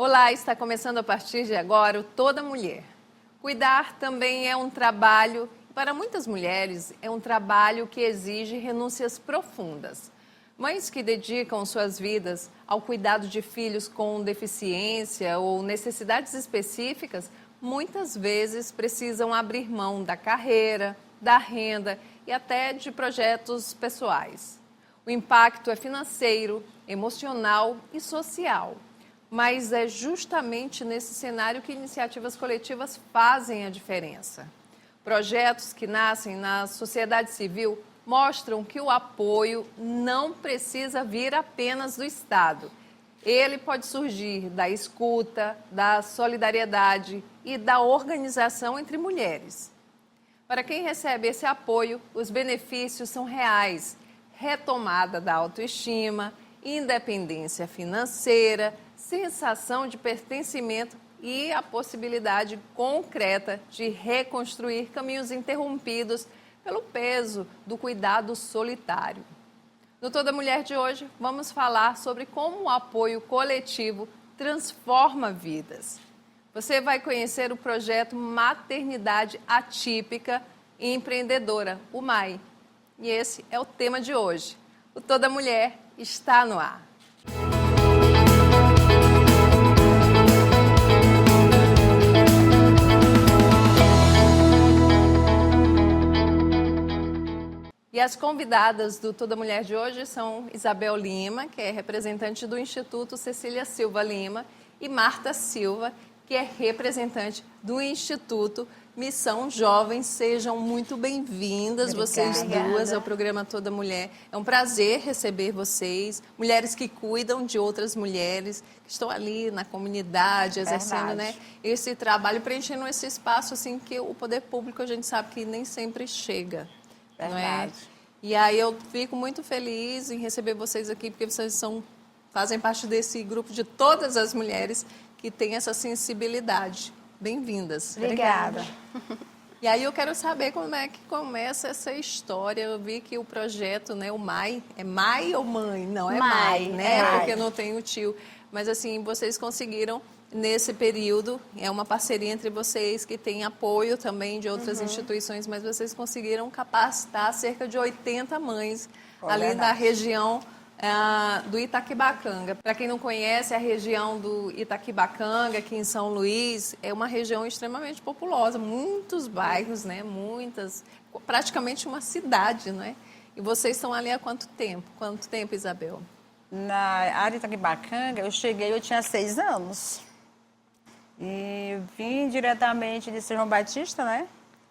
Olá, está começando a partir de agora o Toda Mulher. Cuidar também é um trabalho, para muitas mulheres, é um trabalho que exige renúncias profundas. Mães que dedicam suas vidas ao cuidado de filhos com deficiência ou necessidades específicas, muitas vezes precisam abrir mão da carreira, da renda e até de projetos pessoais. O impacto é financeiro, emocional e social. Mas é justamente nesse cenário que iniciativas coletivas fazem a diferença. Projetos que nascem na sociedade civil mostram que o apoio não precisa vir apenas do Estado. Ele pode surgir da escuta, da solidariedade e da organização entre mulheres. Para quem recebe esse apoio, os benefícios são reais: retomada da autoestima, independência financeira, sensação de pertencimento e a possibilidade concreta de reconstruir caminhos interrompidos pelo peso do cuidado solitário. No Toda Mulher de hoje, vamos falar sobre como o apoio coletivo transforma vidas. Você vai conhecer o projeto Maternidade Atípica e Empreendedora, o MAI. E esse é o tema de hoje. O Toda Mulher está no ar. E as convidadas do Toda Mulher de hoje são Isabel Lima, que é representante do Instituto Cecília Silva Lima, e Marta Silva, que é representante do Instituto Missão Jovem. Sejam muito bem-vindas, vocês duas, ao programa Toda Mulher. É um prazer receber vocês, mulheres que cuidam de outras mulheres, que estão ali na comunidade, exercendo, né, esse trabalho, preenchendo esse espaço assim, que o poder público a gente sabe que nem sempre chega. Não é? E aí eu fico muito feliz em receber vocês aqui, porque vocês fazem parte desse grupo de todas as mulheres que têm essa sensibilidade. Bem-vindas. Obrigada. E aí eu quero saber como é que começa essa história. Eu vi que o projeto, né, o MAI, é MAI ou mãe? Não, é MAI, né? Mai. Porque não tem o tio. Mas assim, vocês conseguiram, nesse período, é uma parceria entre vocês que tem apoio também de outras instituições, mas vocês conseguiram capacitar cerca de 80 mães ali na região do Itaquibacanga. Para quem não conhece, a região do Itaquibacanga, aqui em São Luís, é uma região extremamente populosa, muitos bairros, né? Praticamente uma cidade, né? E vocês estão ali há quanto tempo? Quanto tempo, Isabel? Na área de Itaquibacanga, eu tinha 6 anos. E vim diretamente de São João Batista, né,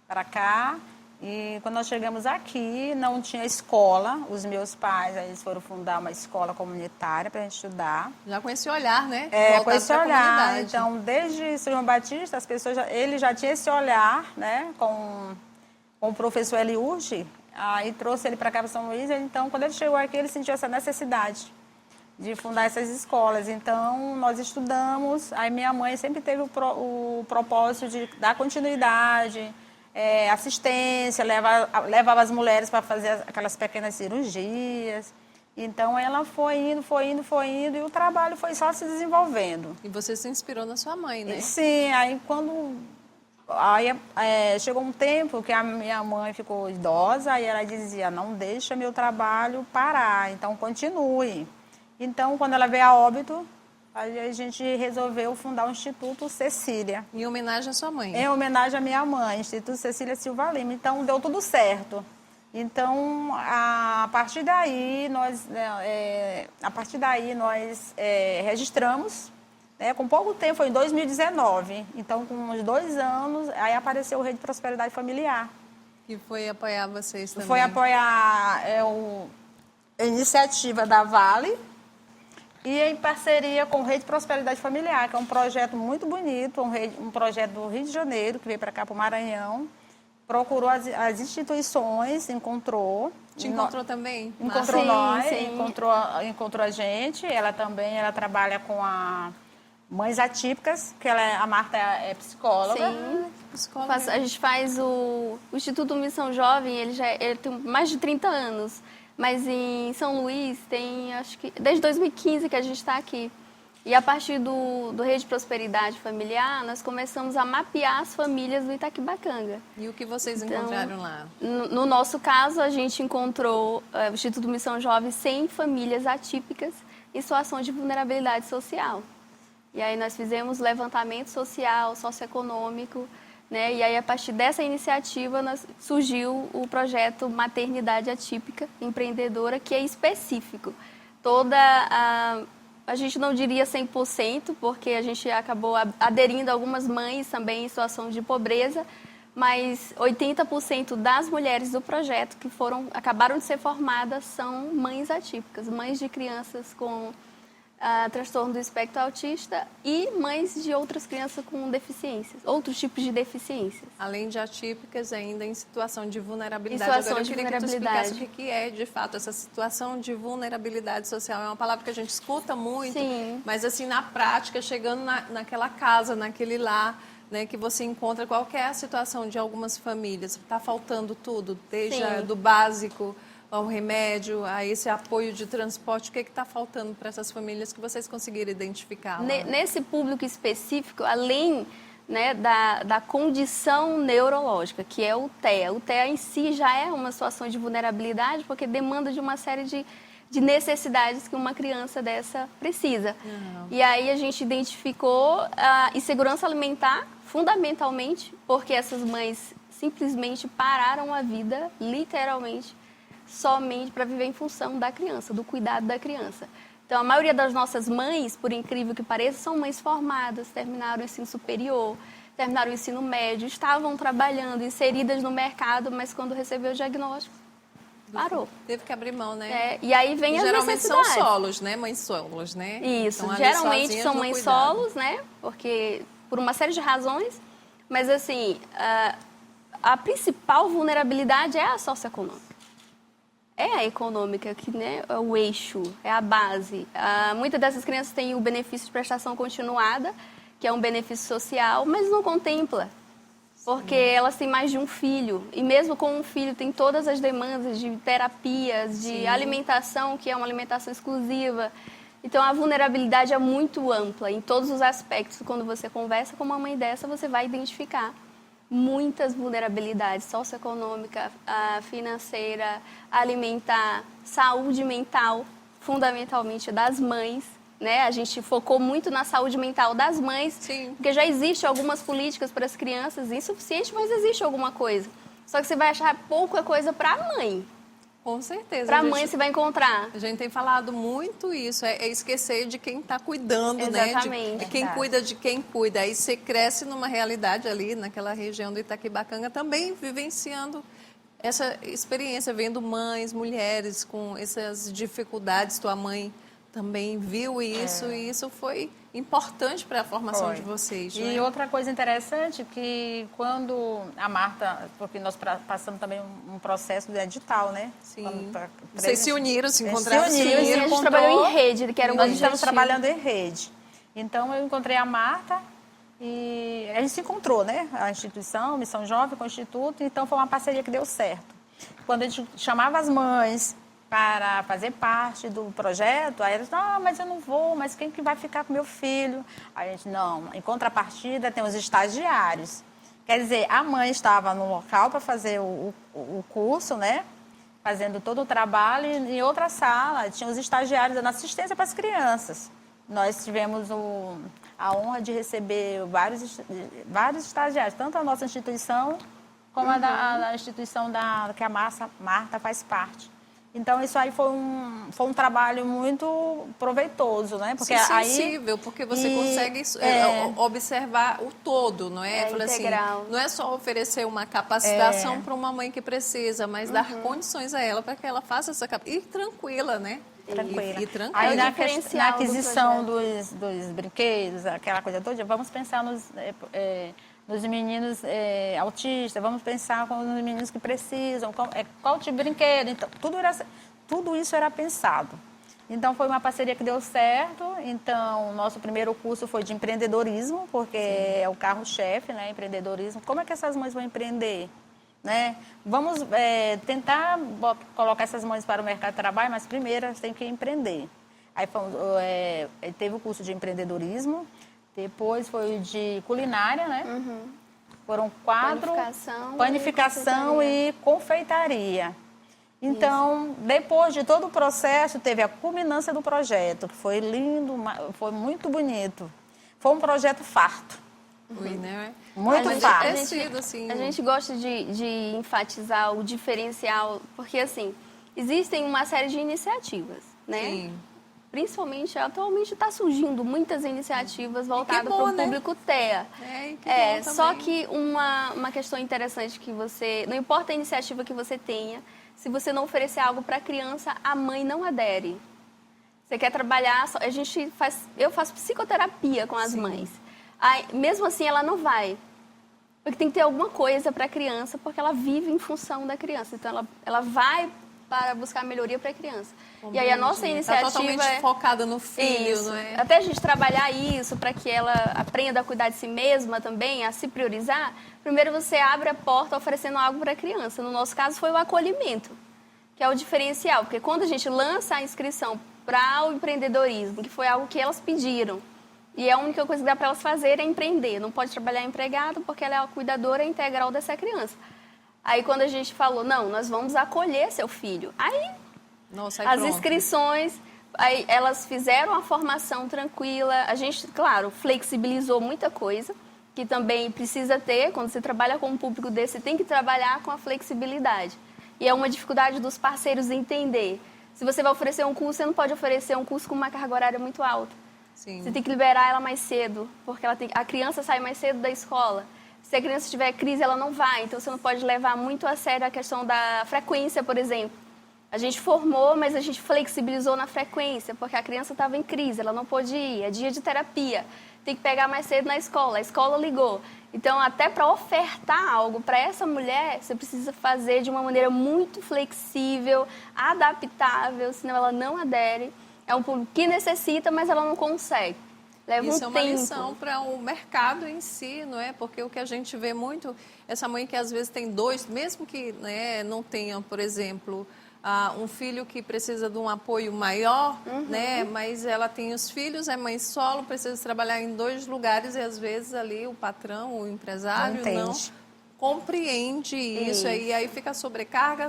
para cá. E quando nós chegamos aqui, não tinha escola. Os meus pais, eles foram fundar uma escola comunitária para a gente estudar. Já com esse olhar, né? Com esse olhar. Então, desde São João Batista, as pessoas, ele já tinha esse olhar, né, com o professor Eliurge. Aí trouxe ele para cá, para São Luís. Então, quando ele chegou aqui, ele sentiu essa necessidade de fundar essas escolas. Então, nós estudamos. Aí minha mãe sempre teve o propósito de dar continuidade, assistência, levava as mulheres para fazer aquelas pequenas cirurgias. Então, ela foi indo, e o trabalho foi só se desenvolvendo. E você se inspirou na sua mãe, né? Sim, aí chegou um tempo que a minha mãe ficou idosa, e ela dizia: não deixa meu trabalho parar, então continue. Então, quando ela veio a óbito, a gente resolveu fundar o Instituto Cecília. Em homenagem à sua mãe? Em homenagem à minha mãe, Instituto Cecília Silva Lima. Então, deu tudo certo. Então, a partir daí, nós registramos, né, com pouco tempo, foi em 2019. Então, com uns 2 anos, aí apareceu o Rede Prosperidade Familiar. Que foi apoiar vocês também? Foi apoiar a iniciativa da Vale, e em parceria com o Rede Prosperidade Familiar, que é um projeto muito bonito, um projeto do Rio de Janeiro, que veio para cá, para o Maranhão. Procurou as instituições, encontrou. Te encontrou também? Encontrou nós, encontrou a gente. Ela trabalha com Mães Atípicas, que a Marta é psicóloga. Sim, psicóloga. A gente faz o Instituto Missão Jovem, ele tem mais de 30 anos. Mas em São Luís tem, acho que, desde 2015 que a gente está aqui. E a partir do Rede Prosperidade Familiar, nós começamos a mapear as famílias do Itaquibacanga. E o que vocês encontraram lá? No nosso caso, a gente encontrou o Instituto Missão Jovem 100 famílias atípicas em situação de vulnerabilidade social. E aí nós fizemos levantamento social, socioeconômico, né? E aí a partir dessa iniciativa surgiu o projeto Maternidade Atípica Empreendedora, que é específico. A gente não diria 100%, porque a gente acabou aderindo a algumas mães também em situação de pobreza, mas 80% das mulheres do projeto que acabaram de ser formadas são mães atípicas, mães de crianças com transtorno do espectro autista e mães de outras crianças com deficiências, outros tipos de deficiências. Além de atípicas, ainda em situação de vulnerabilidade. Situação Agora, eu de queria que tu vulnerabilidade. explicasse o que é, de fato, essa situação de vulnerabilidade social. É uma palavra que a gente escuta muito, Sim. mas, assim, na prática, chegando naquela casa, naquele lar, né, que você encontra, qual que é a situação de algumas famílias? Está faltando tudo, desde do básico ao remédio, a esse apoio de transporte. O que está faltando para essas famílias que vocês conseguiram identificar? Nesse público específico, além, né, da condição neurológica, que é o TEA. O TEA em si já é uma situação de vulnerabilidade, porque demanda de uma série de necessidades que uma criança dessa precisa. E aí a gente identificou a insegurança alimentar, fundamentalmente, porque essas mães simplesmente pararam a vida, literalmente, somente para viver em função da criança, do cuidado da criança. Então, a maioria das nossas mães, por incrível que pareça, são mães formadas, terminaram o ensino superior, terminaram o ensino médio, estavam trabalhando, inseridas no mercado, mas quando recebeu o diagnóstico, parou. Teve que abrir mão, né? E aí vem as geralmente necessidades. são solos, né? Mães solos, né? Isso, Então, geralmente são no mães cuidado. solos, né? Porque, por uma série de razões, mas assim, a principal vulnerabilidade é a socioeconômica. É a econômica, que, né, é o eixo, é a base. Muitas dessas crianças têm o benefício de prestação continuada, que é um benefício social, mas não contempla, porque elas têm mais de um filho. E mesmo com um filho, tem todas as demandas de terapias, de alimentação, que é uma alimentação exclusiva. Então, a vulnerabilidade é muito ampla em todos os aspectos. Quando você conversa com uma mãe dessa, você vai identificar muitas vulnerabilidades socioeconômica, financeira, alimentar, saúde mental, fundamentalmente das mães, né? A gente focou muito na saúde mental das mães, porque já existe algumas políticas para as crianças, insuficiente, mas existe alguma coisa. Só que você vai achar pouca coisa para a mãe. Com certeza. Para a mãe você vai encontrar. A gente tem falado muito isso, é esquecer de quem está cuidando, Exatamente. né? De quem cuida de quem cuida. Aí você cresce numa realidade ali, naquela região do Itaquibacanga, também vivenciando essa experiência, vendo mães, mulheres com essas dificuldades. Tua mãe também viu isso e isso foi importante para a formação de vocês. E né? outra coisa interessante que quando a Marta, porque nós passamos também um processo de edital, né? Sim. Vocês se uniram, se encontraram? A gente trabalhou em rede, que era nós estamos trabalhando em rede. Então, eu encontrei a Marta e a gente se encontrou, né? A instituição, Missão Jovem, com o Instituto. Então, foi uma parceria que deu certo. Quando a gente chamava as mães para fazer parte do projeto, aí elas, não, mas eu não vou, mas quem que vai ficar com meu filho? Aí a gente, não, em contrapartida tem os estagiários. Quer dizer, a mãe estava no local para fazer o curso, né? Fazendo todo o trabalho, e em outra sala tinha os estagiários dando assistência para as crianças. Nós tivemos a honra de receber vários estagiários, tanto a nossa instituição como a da instituição que a Marta faz parte. Então, isso aí foi um trabalho muito proveitoso, né? Porque sensível, porque você consegue observar o todo, não é? Integral. Assim, não é só oferecer uma capacitação para uma mãe que precisa, mas dar condições a ela para que ela faça essa capacitação. E tranquila, né? Tranquila. E tranquila. Aí, na aquisição dos brinquedos, aquela coisa toda, vamos pensar nos meninos autistas, vamos pensar nos meninos que precisam, qual tipo de brinquedo. Então, tudo isso era pensado. Então, foi uma parceria que deu certo. Então, nosso primeiro curso foi de empreendedorismo, porque é o carro-chefe, né? Empreendedorismo. Como é que essas mães vão empreender? Né? Vamos tentar colocar essas mães para o mercado de trabalho, mas primeiro elas têm que empreender. Aí teve o curso de empreendedorismo, depois foi o de culinária, né? Foram 4, panificação e confeitaria. Então, depois de todo o processo, teve a culminância do projeto, que foi lindo, foi muito bonito. Foi um projeto farto. Né? Muito farto. A gente gosta de enfatizar o diferencial, porque, assim, existem uma série de iniciativas, né? Sim. Principalmente, atualmente, está surgindo muitas iniciativas voltadas para o público TEA. Só que uma questão interessante que você... Não importa a iniciativa que você tenha, se você não oferecer algo para a criança, a mãe não adere. Você quer trabalhar... Eu faço psicoterapia com as mães. Aí, mesmo assim, ela não vai. Porque tem que ter alguma coisa para a criança, porque ela vive em função da criança. Então, ela vai para buscar melhoria para a criança. E aí a nossa iniciativa tá totalmente focada no filho, isso, não é? Até a gente trabalhar isso para que ela aprenda a cuidar de si mesma também, a se priorizar. Primeiro você abre a porta oferecendo algo para a criança. No nosso caso foi o acolhimento, que é o diferencial, porque quando a gente lança a inscrição para o empreendedorismo, que foi algo que elas pediram, e a única coisa que dá para elas fazer é empreender. Não pode trabalhar empregado porque ela é a cuidadora integral dessa criança. Aí quando a gente falou, não, nós vamos acolher seu filho. Aí as inscrições, aí elas fizeram a formação tranquila. A gente, claro, flexibilizou muita coisa, que também precisa ter. Quando você trabalha com um público desse, você tem que trabalhar com a flexibilidade. E é uma dificuldade dos parceiros entender. Se você vai oferecer um curso, você não pode oferecer um curso com uma carga horária muito alta. Sim. Você tem que liberar ela mais cedo, porque a criança sai mais cedo da escola. Se a criança tiver crise, ela não vai. Então, você não pode levar muito a sério a questão da frequência, por exemplo. A gente formou, mas a gente flexibilizou na frequência, porque a criança estava em crise, ela não pôde ir. É dia de terapia. Tem que pegar mais cedo na escola. A escola ligou. Então, até para ofertar algo para essa mulher, você precisa fazer de uma maneira muito flexível, adaptável, senão ela não adere. É um público que necessita, mas ela não consegue. Isso é uma lição para o mercado em si, não é? Porque o que a gente vê muito, essa mãe que às vezes tem 2, mesmo que não tenha, por exemplo, um filho que precisa de um apoio maior, né? Mas ela tem os filhos, é mãe solo, precisa trabalhar em 2 lugares e às vezes ali o patrão, o empresário não compreende isso. E aí fica sobrecarga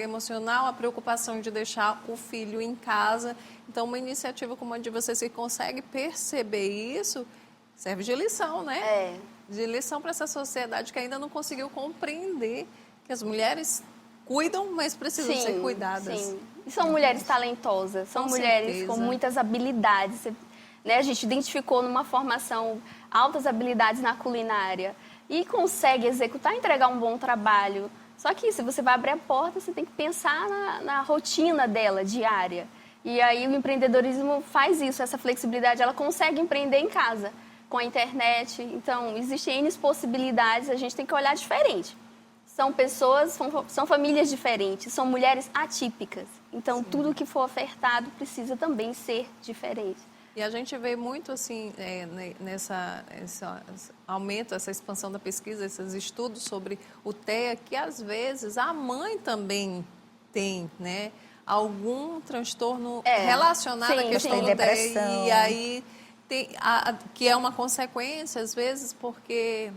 emocional, a preocupação de deixar o filho em casa. Então, uma iniciativa como a de vocês que consegue perceber isso, serve de lição, né? De lição para essa sociedade que ainda não conseguiu compreender que as mulheres cuidam, mas precisam ser cuidadas. Sim. E são mulheres talentosas, são mulheres com muitas habilidades. Né? A gente identificou numa formação altas habilidades na culinária e consegue executar e entregar um bom trabalho. Só que se você vai abrir a porta, você tem que pensar na rotina dela, diária. E aí o empreendedorismo faz isso, essa flexibilidade. Ela consegue empreender em casa, com a internet. Então, existem N possibilidades, a gente tem que olhar diferente. São pessoas, são famílias diferentes, são mulheres atípicas. Então, tudo que for ofertado precisa também ser diferente. E a gente vê muito, assim, esse aumento, essa expansão da pesquisa, esses estudos sobre o TEA, que às vezes a mãe também tem, né? Algum transtorno relacionado à questão do TEA. E aí, que é uma consequência, às vezes, porque...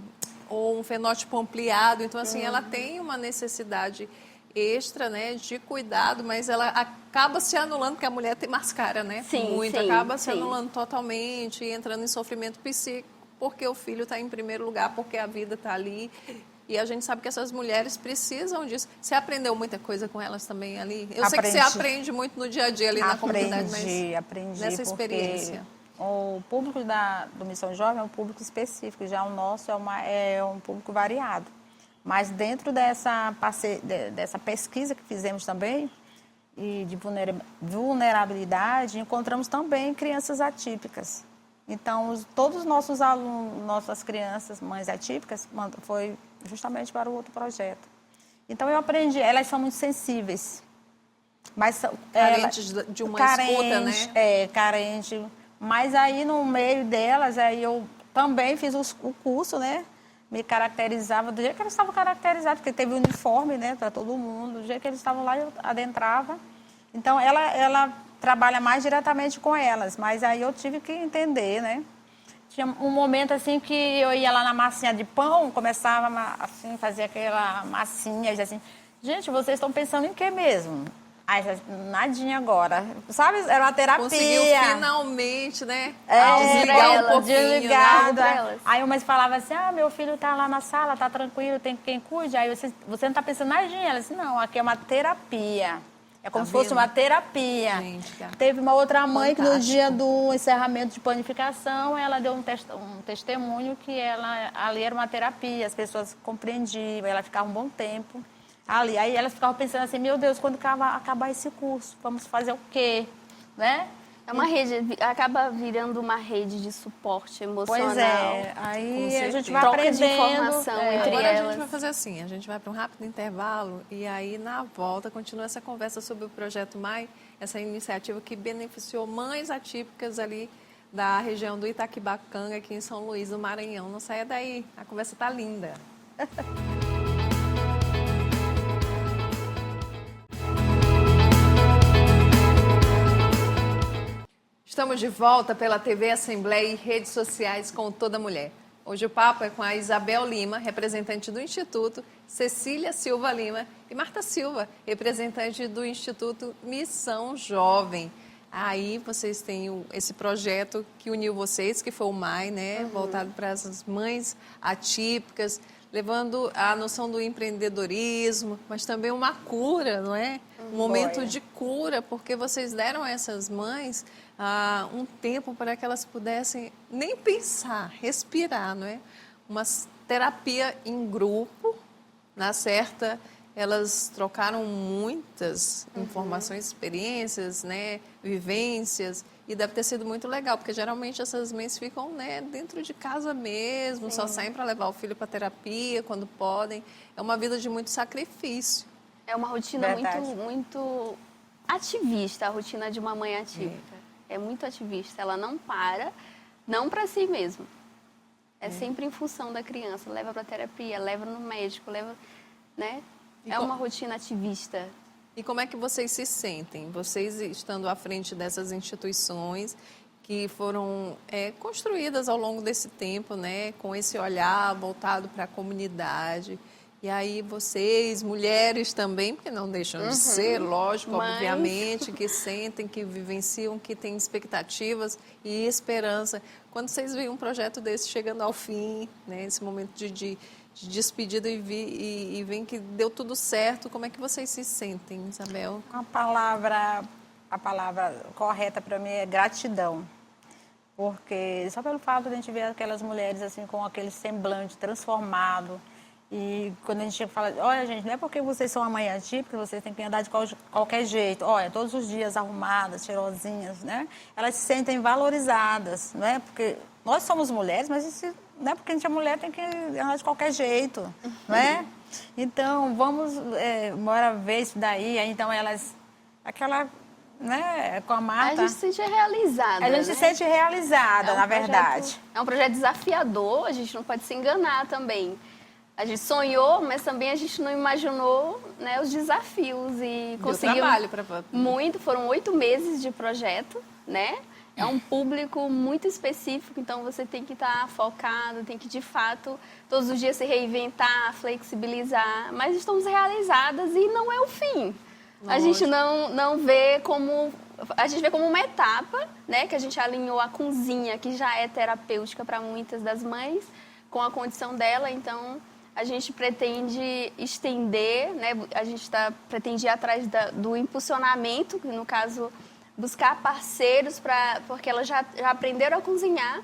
ou um fenótipo ampliado. Então, assim, ela tem uma necessidade extra, né, de cuidado, mas ela acaba se anulando, porque a mulher tem mais cara, né? Acaba se anulando totalmente e entrando em sofrimento psíquico, porque o filho está em primeiro lugar, porque a vida está ali. E a gente sabe que essas mulheres precisam disso. Você aprendeu muita coisa com elas também ali? Eu sei que você aprende muito no dia a dia ali na comunidade, mas aprendi nessa experiência. O público do Missão Jovem é um público específico, já o nosso é um público variado. Mas dentro dessa pesquisa que fizemos também, e de vulnerabilidade, encontramos também crianças atípicas. Então, todos os nossos alunos, nossas crianças, mães atípicas, foi justamente para o outro projeto. Então, eu aprendi, elas são muito sensíveis. Mas, carentes de uma escuta, né? Carente. Mas aí, no meio delas, aí eu também fiz o curso, né? Me caracterizava do jeito que eles estavam caracterizados, porque teve uniforme, né, para todo mundo. Do jeito que eles estavam lá, eu adentrava. Então, ela trabalha mais diretamente com elas, mas aí eu tive que entender, né? Tinha um momento assim que eu ia lá na massinha de pão, começava assim, fazer aquela massinha, e assim, gente, vocês estão pensando em quê mesmo? Aí, nadinha agora. Sabe, era uma terapia. Conseguiu finalmente, né? Desligar um pouquinho, desligado. né? Aí umas falavam assim, meu filho tá lá na sala, tá tranquilo, tem quem cuide. Aí você não tá pensando nadinha? Ela disse, não, aqui é uma terapia. É como se fosse uma terapia. Gente, teve uma outra mãe que no fantástico. dia do encerramento de panificação, ela deu um testemunho que ali era uma terapia, as pessoas compreendiam, ela ficava um bom tempo ali. Aí elas ficavam pensando assim, meu Deus, quando acabar esse curso, vamos fazer o quê? Né? É uma rede, acaba virando uma rede de suporte emocional. Pois é, aí a gente vai Troca de aprendendo. informação entre Agora a elas. gente vai fazer assim, a gente vai para um rápido intervalo e aí na volta continua essa conversa sobre o Projeto MAI, essa iniciativa que beneficiou mães atípicas ali da região do Itaquibacanga, aqui em São Luís, no Maranhão. Não saia daí, a conversa tá linda. Estamos de volta pela TV Assembleia e redes sociais com Toda Mulher. Hoje o papo é com a Isabel Lima, representante do Instituto, Cecília Silva Lima e Marta Silva, representante do Instituto Missão Jovem. Aí vocês têm esse projeto que uniu vocês, que foi o MAI, né? Voltado para essas mães atípicas, levando a noção do empreendedorismo, mas também uma cura, não é? Um momento de cura, porque vocês deram a essas mães um tempo para que elas pudessem nem pensar, respirar, não é? Uma terapia em grupo, na certa, elas trocaram muitas informações, experiências, né, vivências, e deve ter sido muito legal, porque geralmente essas mães ficam, né, dentro de casa mesmo, só saem para levar o filho para terapia quando podem. É uma vida de muito sacrifício. É uma rotina muito ativista, a rotina de uma mãe atípica. É muito ativista, ela não para, não para si mesma. É sempre em função da criança, leva para terapia, leva no médico, leva, né? É uma rotina ativista. E como é que vocês se sentem? Vocês estando à frente dessas instituições que foram construídas ao longo desse tempo, né? Com esse olhar voltado para a comunidade. E aí vocês, mulheres também, porque não deixam de ser, lógico, obviamente, que sentem, que vivenciam, que têm expectativas e esperança. Quando vocês veem um projeto desse chegando ao fim, né? Esse momento de despedida e veem que deu tudo certo, como é que vocês se sentem, Isabel? A palavra correta para mim é gratidão. Porque só pelo fato de a gente ver aquelas mulheres assim com aquele semblante transformado, e quando a gente fala, olha gente, não é porque vocês são uma mãe atípica, vocês têm que andar de qualquer jeito, olha, todos os dias arrumadas, cheirosinhas, né? Elas se sentem valorizadas, né? Porque nós somos mulheres, mas isso não é porque a gente é mulher, tem que andar de qualquer jeito, né? Então, vamos, bora ver isso daí, aí, então elas, aquela, né, com a Marta... A gente se sente realizada, A gente se sente realizada, na verdade. É um projeto desafiador, a gente não pode se enganar também. A gente sonhou, mas também a gente não imaginou, né, os desafios e conseguiu trabalho para muito. Foram 8 meses de projeto, né? É um público muito específico, então você tem que estar focado, tem que de fato todos os dias se reinventar, flexibilizar. Mas estamos realizadas e não é o fim. Lógico. A gente não vê como a gente vê como uma etapa, né? Que a gente alinhou a cozinha, que já é terapêutica para muitas das mães, com a condição dela, então a gente pretende estender, né? A gente pretende ir atrás do impulsionamento, que no caso, buscar parceiros, porque elas já aprenderam a cozinhar.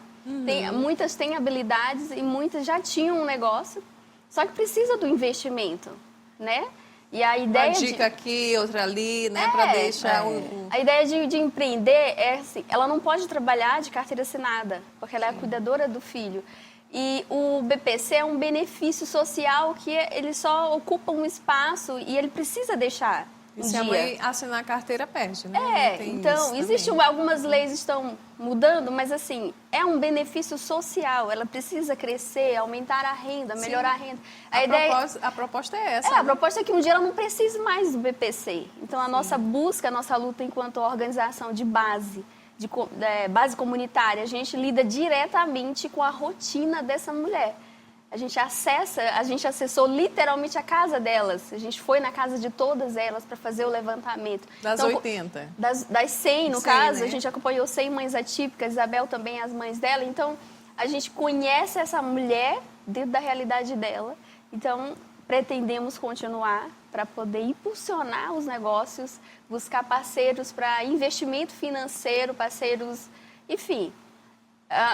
Muitas têm habilidades e muitas já tinham um negócio, só que precisa do investimento, né? E a ideia uma dica aqui, outra ali, né? Para deixar A ideia de empreender é assim, ela não pode trabalhar de carteira assinada, porque ela é a cuidadora do filho. E o BPC é um benefício social que ele só ocupa um espaço e ele precisa deixar E se a mãe assinar a carteira, perde, né? Então, existem algumas leis estão mudando, mas assim, é um benefício social, ela precisa crescer, aumentar a renda, melhorar a renda. A proposta é essa. A proposta é que um dia ela não precise mais do BPC. Então, a nossa busca, a nossa luta enquanto organização de base, base comunitária, a gente lida diretamente com a rotina dessa mulher. A gente acessou literalmente a casa delas. A gente foi na casa de todas elas para fazer o levantamento. Das 80? Das 100, no caso. Né? A gente acompanhou 100 mães atípicas, Isabel também, as mães dela. Então, a gente conhece essa mulher dentro da realidade dela. Então, pretendemos continuar para poder impulsionar os negócios, buscar parceiros para investimento financeiro, parceiros, enfim.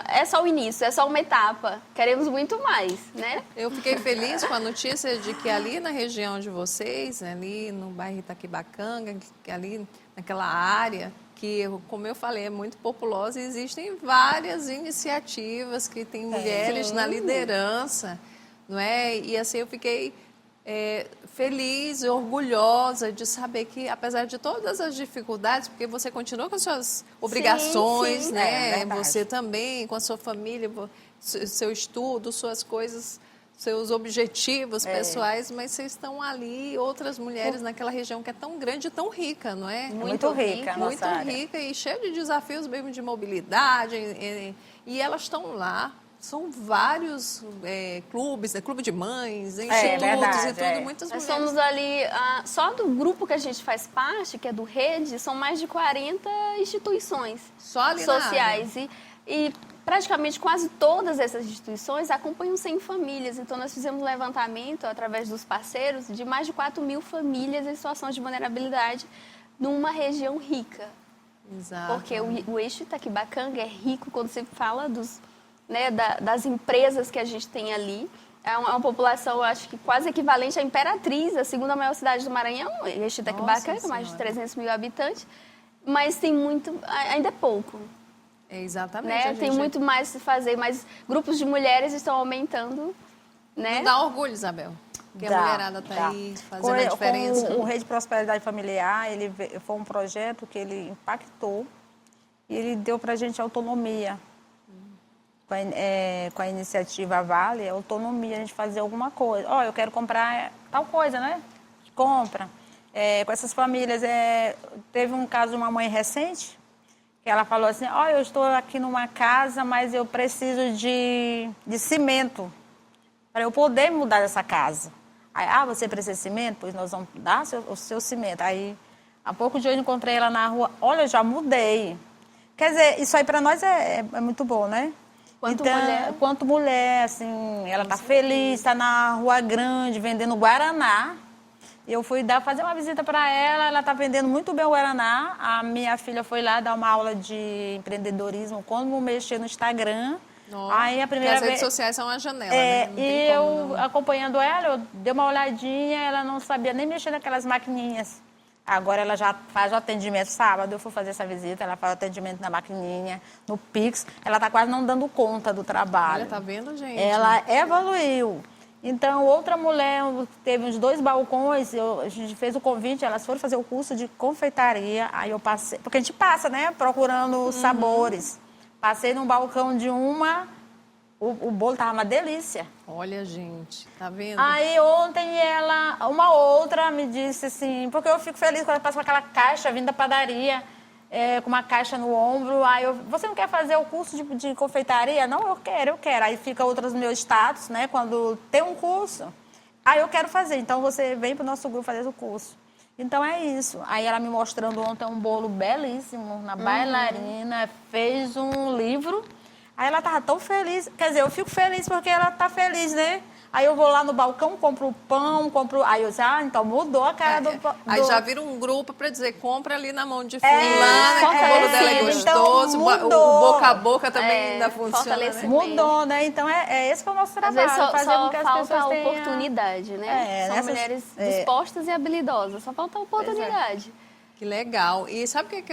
É só o início, é só uma etapa. Queremos muito mais, né? Eu fiquei feliz com a notícia de que ali na região de vocês, ali no bairro Itaquibacanga, ali naquela área, que, como eu falei, é muito populosa, e existem várias iniciativas que têm mulheres na liderança, não é? E assim, eu fiquei feliz e orgulhosa de saber que, apesar de todas as dificuldades, porque você continua com suas obrigações, sim. né? Você também, com a sua família, seu estudo, suas coisas, seus objetivos pessoais, mas vocês estão ali, outras mulheres naquela região que é tão grande e tão rica, não é? Muito rica, muito rica e cheia de desafios mesmo de mobilidade, e elas estão lá. São vários clubes, né? Clube de mães, institutos verdade, e tudo, muitas Nós mulheres. somos ali, só do grupo que a gente faz parte, que é do Rede, são mais de 40 instituições Só ali sociais. E praticamente quase todas essas instituições acompanham 100 famílias. Então, nós fizemos um levantamento, através dos parceiros, de mais de 4.000 famílias em situação de vulnerabilidade numa região rica. Exato. Porque o eixo Itaquibacanga é rico quando você fala das empresas que a gente tem ali. É uma população, eu acho que quase equivalente à Imperatriz, a segunda maior cidade do Maranhão, o eixo Itaquibacanga, mais de 300 mil habitantes. Mas tem muito, ainda é pouco. Exatamente. Né? Tem muito mais a se fazer, mas grupos de mulheres estão aumentando. Né? Não dá orgulho, Isabel? Que a mulherada está aí fazendo a diferença. Com o Rede Prosperidade Familiar, foi um projeto que ele impactou e ele deu para a gente autonomia. Com a iniciativa Vale, autonomia, a gente fazer alguma coisa. Eu quero comprar tal coisa, né? Compra. Com essas famílias, teve um caso de uma mãe recente, que ela falou assim, eu estou aqui numa casa, mas eu preciso de cimento para eu poder mudar dessa casa. Aí, você precisa de cimento? Pois nós vamos dar o seu cimento. Aí, há pouco dia eu encontrei ela na rua, eu já mudei. Quer dizer, isso aí para nós é muito bom, né? Quanto mulher, assim, ela está feliz, está na Rua Grande, vendendo Guaraná. Eu fui fazer uma visita para ela está vendendo muito bem o Guaraná. A minha filha foi lá dar uma aula de empreendedorismo, como mexer no Instagram. Aí a primeira as redes sociais são uma janela, né? Não tem como, não. Acompanhando ela, eu dei uma olhadinha, ela não sabia nem mexer naquelas maquininhas. Agora ela já faz o atendimento. Sábado eu fui fazer essa visita, ela faz o atendimento na maquininha, no Pix. Ela está quase não dando conta do trabalho. Olha, tá vendo, gente? Ela evoluiu. Então, outra mulher, teve uns 2 balcões, a gente fez o convite, elas foram fazer o curso de confeitaria, aí eu passei, porque a gente passa, né, procurando sabores. Passei num balcão de o bolo estava uma delícia. Olha, gente, tá vendo? Aí ontem uma outra me disse assim, porque eu fico feliz quando ela passa com aquela caixa vindo da padaria, com uma caixa no ombro. Aí você não quer fazer o curso de confeitaria? Não, eu quero. Aí fica outros meus status, né? Quando tem um curso, eu quero fazer. Então você vem para o nosso grupo fazer o curso. Então é isso. Aí ela me mostrando ontem um bolo belíssimo na bailarina, fez um livro. Aí ela estava tão feliz. Quer dizer, eu fico feliz porque ela está feliz, né? Aí eu vou lá no balcão, compro pão, Aí eu disse, então mudou a cara do... Aí já vira um grupo para dizer, compra ali na mão de fulana, que o bolo dela é gostoso, então, o boca a boca também ainda funciona, né? Mudou, né? Então esse que é o nosso trabalho, às vezes fazer com que as falta pessoas tenham... oportunidade, né? São mulheres dispostas e habilidosas, só falta oportunidade. Que legal. E sabe o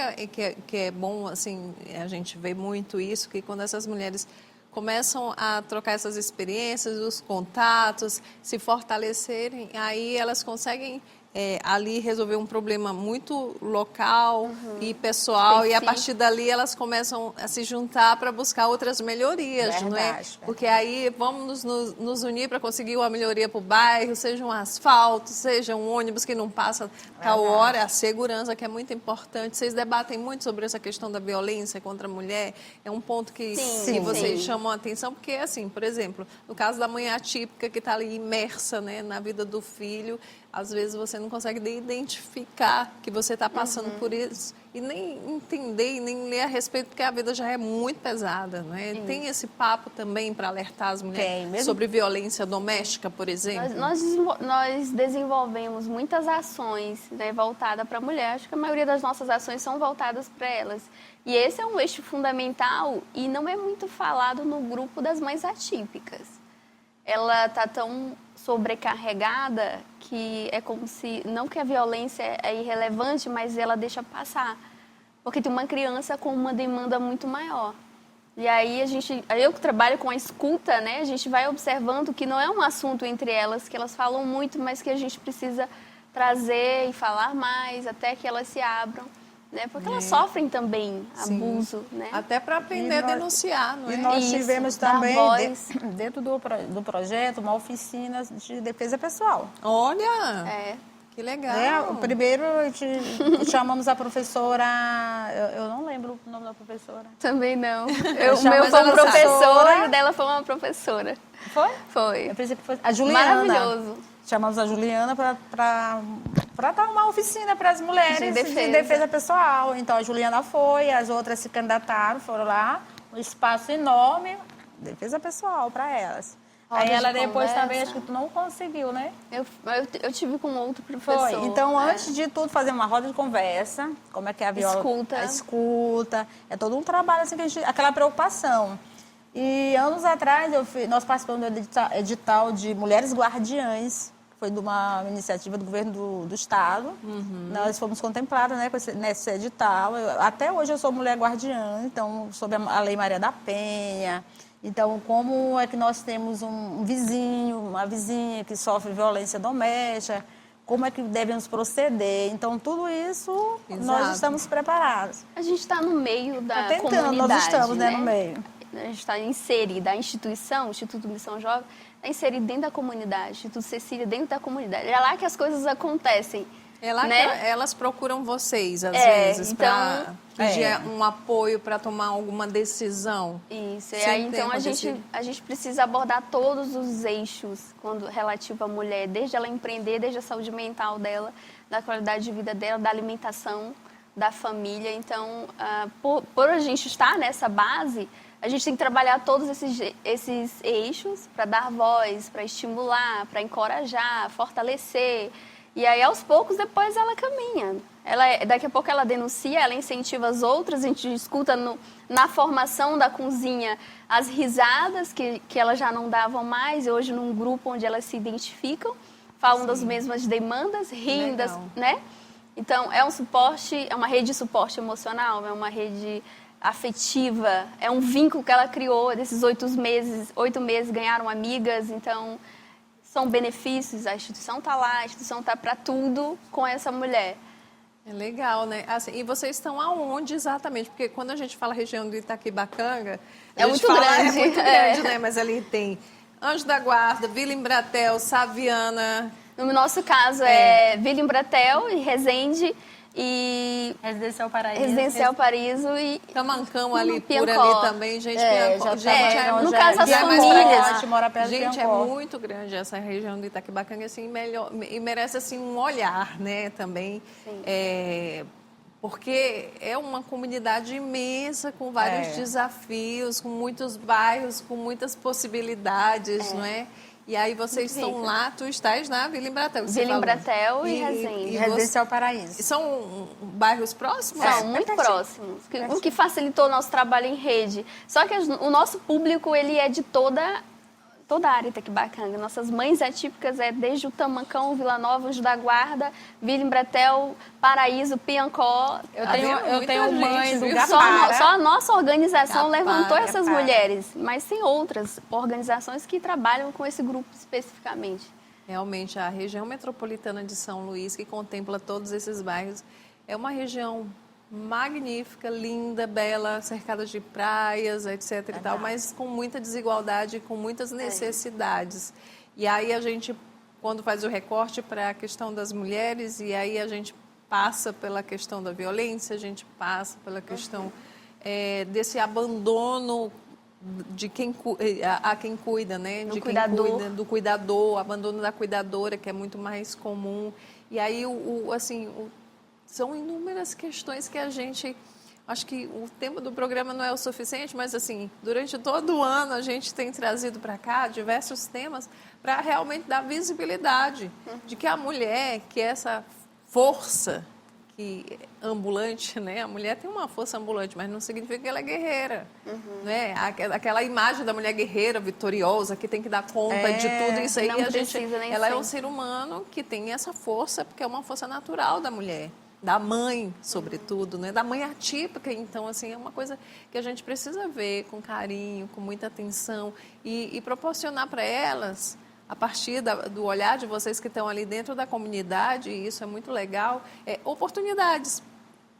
que é bom, assim, a gente vê muito isso, que quando essas mulheres começam a trocar essas experiências, os contatos, se fortalecerem, aí elas conseguem ali resolver um problema muito local e pessoal, e a partir dali elas começam a se juntar para buscar outras melhorias, não é? Porque aí vamos nos unir para conseguir uma melhoria para o bairro, seja um asfalto, seja um ônibus que não passa tal hora, a segurança que é muito importante. Vocês debatem muito sobre essa questão da violência contra a mulher, é um ponto que vocês chamam a atenção, porque assim, por exemplo, no caso da mãe atípica que está ali imersa, né, na vida do filho, às vezes você não consegue nem identificar que você está passando por isso e nem entender e nem ler a respeito, porque a vida já é muito pesada, né? Tem esse papo também para alertar as mulheres sobre violência doméstica, por exemplo? Nós desenvolvemos muitas ações, né, voltadas para a mulher. Acho que a maioria das nossas ações são voltadas para elas. E esse é um eixo fundamental e não é muito falado no grupo das mães atípicas. Ela está tão sobrecarregada que é como se, não que a violência é irrelevante, mas ela deixa passar. Porque tem uma criança com uma demanda muito maior. E aí eu que trabalho com a escuta, né, a gente vai observando que não é um assunto entre elas, que elas falam muito, mas que a gente precisa trazer e falar mais até que elas se abram. Né? Porque elas sofrem também abuso, né? Até para aprender a denunciar, não é? E nós tivemos também, dentro do projeto, uma oficina de defesa pessoal. Olha! Que legal! Primeiro, chamamos a professora... Eu não lembro o nome da professora. Também não. O meu foi uma professora e o dela foi uma professora. Foi? Foi. Eu pensei que foi a Juliana. Maravilhoso. Chamamos a Juliana para dar uma oficina para as mulheres de defesa pessoal. Então, a Juliana foi, as outras se candidataram, foram lá, um espaço enorme, defesa pessoal para elas. Aí ela depois também, acho que tu não conseguiu, né? Eu tive com outro professor. Foi. Então, antes de tudo, fazer uma roda de conversa, como é que é a escuta. É todo um trabalho, assim, aquela preocupação. E anos atrás, nós participamos do edital de Mulheres Guardiãs, foi de uma iniciativa do governo do Estado. Nós fomos contempladas, né, nesse edital. Até hoje eu sou mulher guardiã, então, sob a Lei Maria da Penha. Então, como é que nós temos um vizinho, uma vizinha que sofre violência doméstica, como é que devemos proceder. Então, tudo isso nós estamos preparados. A gente está no meio da comunidade, nós estamos, né? No meio. A gente está inserida, a instituição, o Instituto Missão Jovem, está inserida dentro da comunidade, o Instituto Cecília dentro da comunidade. É lá que as coisas acontecem. É lá né? que elas procuram vocês, às vezes, então, para pedir um apoio para tomar alguma decisão. Isso, e aí então a gente precisa abordar todos os eixos relativo à mulher, desde ela empreender, desde a saúde mental dela, da qualidade de vida dela, da alimentação, da família. Então, por a gente estar nessa base, a gente tem que trabalhar todos esses eixos para dar voz, para estimular, para encorajar, fortalecer. E aí, aos poucos, depois ela caminha. Daqui a pouco ela denuncia, ela incentiva as outras, a gente escuta na formação da cozinha as risadas que elas já não davam mais, e hoje num grupo onde elas se identificam, falam das mesmas demandas, riem, né? Então, é um suporte, é uma rede de suporte emocional, é uma rede afetiva, é um vínculo que ela criou desses 8 meses ganharam amigas, então são benefícios, a instituição está lá, a instituição está para tudo com essa mulher. É legal, né? Assim, e vocês estão aonde exatamente? Porque quando a gente fala região do Itaquibacanga, é muito grande, né? Mas ali tem Anjo da Guarda, Vila Embratel, Saviana. No nosso caso é Vila Embratel e Resende e Residencial Paraíso. Residencial Paraíso e Tamancão ali, por ali também, gente. No caso, as famílias. Gente, é muito grande essa região do Itaquibacanga, assim, e merece, assim, um olhar, né, também. Porque é uma comunidade imensa, com vários desafios, com muitos bairros, com muitas possibilidades, não é? E aí vocês estão lá, tu estás na Vila Embratel. Vila Embratel e Resende. Residencial Paraíso. São bairros próximos? São muito próximos. O que facilitou o nosso trabalho em rede. Só que o nosso público, ele é de toda a área Itaquibacanga. Nossas mães atípicas é desde o Tamancão, Vila Nova, Anjo da Guarda, Vila Embratel, Paraíso, Piancó. Eu tenho mães do Só a nossa organização levantou essas mulheres, mas tem outras organizações que trabalham com esse grupo especificamente. Realmente, a região metropolitana de São Luís, que contempla todos esses bairros, é uma região magnífica, linda, bela, cercada de praias, etc. e tal, mas com muita desigualdade, com muitas necessidades. E aí a gente, quando faz o recorte para a questão das mulheres, e aí a gente passa pela questão da violência, a gente passa pela questão desse abandono de quem cuida, né? Do de cuidador. Quem cuida, do cuidador, abandono da cuidadora, que é muito mais comum. E aí, são inúmeras questões que a gente... Acho que o tempo do programa não é o suficiente, mas assim, durante todo o ano a gente tem trazido para cá diversos temas para realmente dar visibilidade de que a mulher, que é essa força que ambulante, né? A mulher tem uma força ambulante, mas não significa que ela é guerreira, né? Aquela imagem da mulher guerreira, vitoriosa, que tem que dar conta de tudo isso aí. Não precisa nem ela é um sempre. ser humano que tem essa força, porque é uma força natural da mulher, da mãe, sobretudo, né? Da mãe atípica. Então, assim, é uma coisa que a gente precisa ver com carinho, com muita atenção e proporcionar para elas, a partir do olhar de vocês que estão ali dentro da comunidade, e isso é muito legal, oportunidades.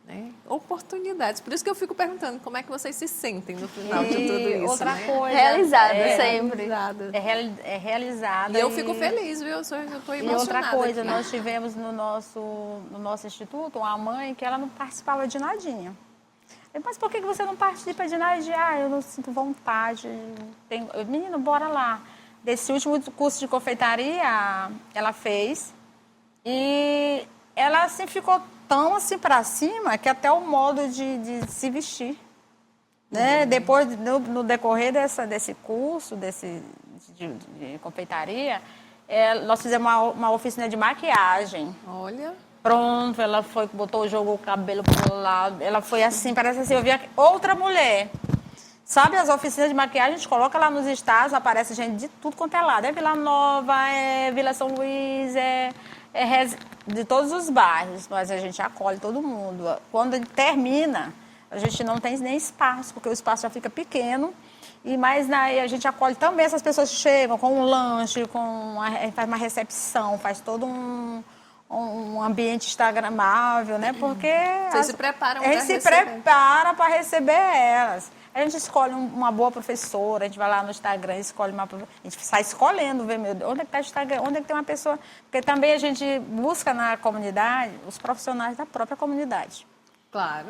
Né? Oportunidades. Por isso que eu fico perguntando como é que vocês se sentem no final de tudo isso. Outra né? coisa. Realizada sempre. Realizada. É realizada. E eu fico feliz, viu? Eu estou emocionada. E outra coisa, aqui. nós tivemos no nosso instituto uma mãe que ela não participava de nadinha. Eu, mas por que você não participa de nadinha? Ah, eu não sinto vontade. Menino, bora lá. Desse último curso de confeitaria, ela fez. E ela assim, ficou tão assim para cima que até o modo de se vestir. Né? Depois, no decorrer desse curso de confeitaria, nós fizemos uma oficina de maquiagem. Olha. Pronto, ela foi, jogou o cabelo pro lado. Ela foi assim, parece assim, eu vi outra mulher. Sabe, as oficinas de maquiagem, a gente coloca lá nos estados, aparece gente de tudo quanto é lado. É Vila Nova, é Vila São Luís, de todos os bairros. Mas a gente acolhe todo mundo. Quando termina, a gente não tem nem espaço, porque o espaço já fica pequeno. Mas a gente acolhe também essas pessoas que chegam com um lanche, faz uma recepção, faz todo um ambiente instagramável, né? Porque Vocês se preparam a gente se prepara para receber elas. A gente escolhe uma boa professora, a gente vai lá no Instagram, escolhe a gente sai escolhendo, ver, meu Deus, onde é que está o Instagram, onde é que tem uma pessoa... Porque também a gente busca na comunidade os profissionais da própria comunidade. Claro.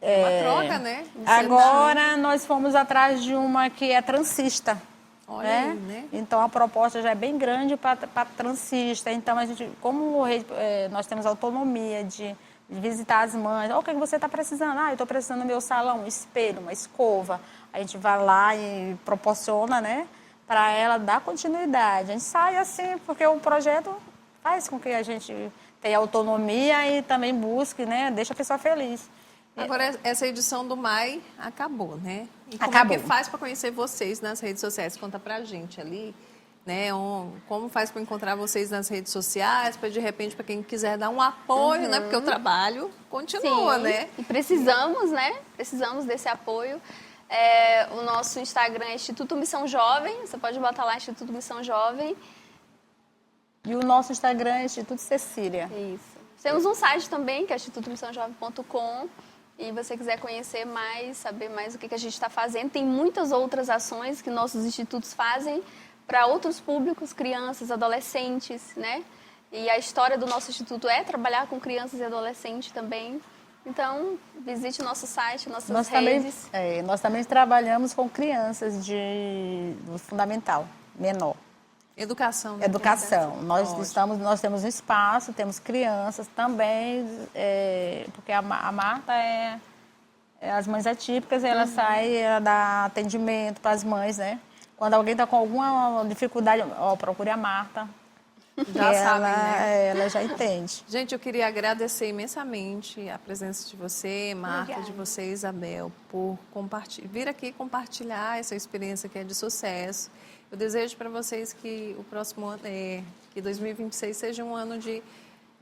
É uma troca, né? Agora nós fomos atrás de uma que é transista. Olha né? aí, né? Então a proposta já é bem grande para transista. Então a gente, como nós temos autonomia de visitar as mães, o que você está precisando? Ah, eu estou precisando do meu salão, um espelho, uma escova. A gente vai lá e proporciona, né? Para ela dar continuidade. A gente sai assim, porque o projeto faz com que a gente tenha autonomia e também busque, né? Deixa a pessoa feliz. Agora, essa edição do MAI acabou, né? E como Acabou. é que faz para conhecer vocês nas redes sociais? Conta pra gente ali, né? Como faz para encontrar vocês nas redes sociais, para de repente, para quem quiser dar um apoio, né? Porque o trabalho continua, Sim. né? E precisamos, né? Precisamos desse apoio. O nosso Instagram é Instituto Missão Jovem. Você pode botar lá Instituto Missão Jovem. E o nosso Instagram é Instituto Cecília. Isso. Temos um site também, que é institutomissãojovem.com. E você quiser conhecer mais, saber mais o que a gente está fazendo, tem muitas outras ações que nossos institutos fazem para outros públicos, crianças, adolescentes, né? E a história do nosso instituto é trabalhar com crianças e adolescentes também. Então, visite o nosso site, nossas redes. Nós também trabalhamos com crianças do fundamental, menor. Educação. Né? Educação. Nós temos um espaço, temos crianças também, porque a Marta as mães atípicas, ela sai, ela dá atendimento para as mães, né? Quando alguém está com alguma dificuldade, procure a Marta. Já sabem, né? Ela já entende. Gente, eu queria agradecer imensamente a presença de você, Marta, Obrigada. de você, Isabel, por vir aqui compartilhar essa experiência que é de sucesso. Eu desejo para vocês que o próximo ano, que 2026 seja um ano de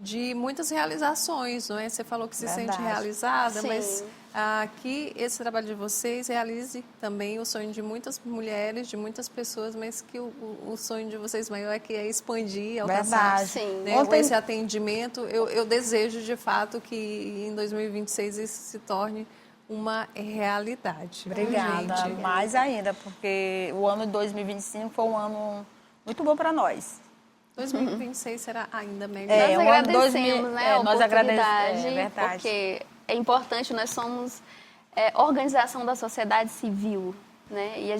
de muitas realizações, não é? Você falou que se sente realizada, Sim. mas que esse trabalho de vocês realize também o sonho de muitas mulheres, de muitas pessoas, mas que o sonho de vocês maior é que é expandir, alcançar né, esse atendimento. Eu desejo, de fato, que em 2026 isso se torne uma realidade. Obrigada, gente. mais ainda, porque o ano de 2025 foi um ano muito bom para nós. 2026 será ainda melhor. Nós agradecemos, né, a nós oportunidade, verdade. porque é importante, nós somos organização da sociedade civil, né, e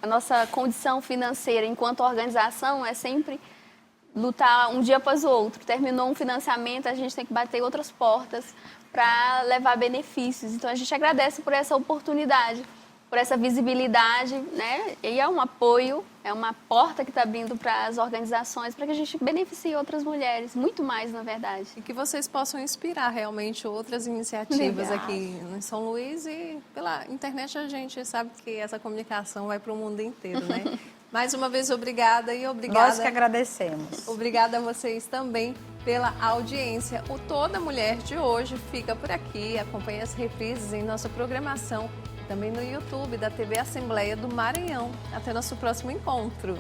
a nossa condição financeira enquanto organização é sempre lutar um dia após o outro. Terminou um financiamento, a gente tem que bater outras portas para levar benefícios. Então, a gente agradece por essa oportunidade, por essa visibilidade, né? E é um apoio, é uma porta que está abrindo para as organizações, para que a gente beneficie outras mulheres, muito mais, na verdade. E que vocês possam inspirar realmente outras iniciativas aqui em São Luís, e pela internet a gente sabe que essa comunicação vai para o mundo inteiro, né? Mais uma vez, obrigada e obrigada. Nós que agradecemos. Obrigada a vocês também pela audiência. O Toda Mulher de hoje fica por aqui. Acompanhe as reprises em nossa programação, também no YouTube da TV Assembleia do Maranhão. Até nosso próximo encontro.